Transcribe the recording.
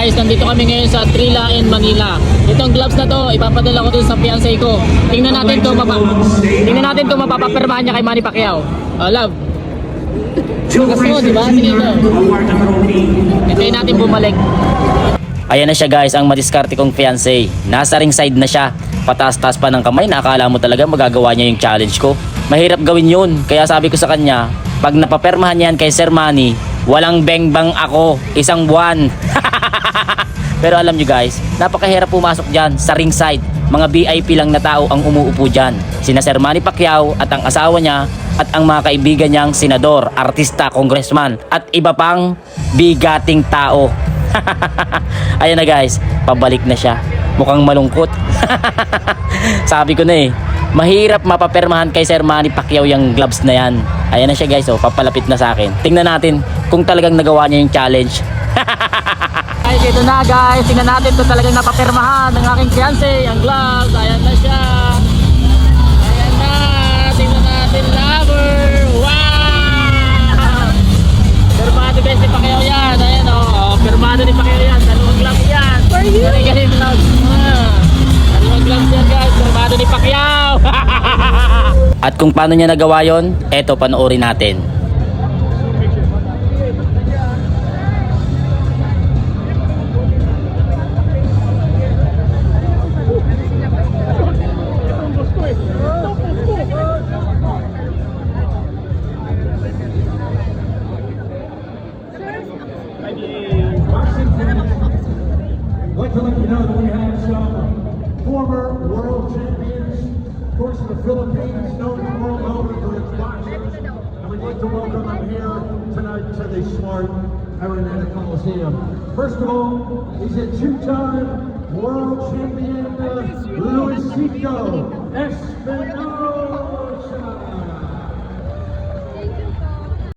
guys, nandito kami ngayon sa Trilain, Manila. Itong gloves na to, ipapadala ko dun sa fiancé ko. Tingnan natin to, mapapapirmahan niya kay Manny Pacquiao. Love. Gusto mo, diba? Sige ito. Hintayin natin bumalik. Ayan na siya guys, ang madiskarte kong fiancé. Nasa ringside na siya. Pataas-taas pa ng kamay, nakakala mo talaga magagawa niya yung challenge ko. Mahirap gawin yun, kaya sabi ko sa kanya, pag napapermahan yan kay Sir Manny, walang bengbang ako, isang buwan. Pero alam nyo guys, napakahirap pumasok dyan sa ringside. Mga VIP lang na tao ang umuupo dyan. Sina Sir Manny Pacquiao at ang asawa niya at ang mga kaibigan niyang senador, artista, congressman at iba pang bigating tao. Ayan na guys, pabalik na siya. Mukhang malungkot. Sabi ko na mahirap mapapermahan kay Sir Manny Pacquiao yung gloves na yan. Ayan na siya guys, papalapit na sa akin. Tingnan natin kung talagang nagawa niya yung challenge. Ay, dito na guys, tingnan natin kung talagang napapermahan ng aking fiancé, ang gloves. Ayan na siya. Ayan na, tingnan natin, lover. Wow! Permado guys ni Pacquiao yan. Ayan permado ni Pacquiao yan. Dalawang gloves yan. Galing gloves. Dalawang gloves yan guys, permado ni Pacquiao. At kung paano niya nagawa yon, eto panoorin natin. I'd like to let you know that we have some former world champions, of course, in the Philippines, known the world over for its boxers, and we'd like to welcome them here tonight to the Smart Araneta Coliseum. First of all, he's a two-time world champion, Luisito Espinosa.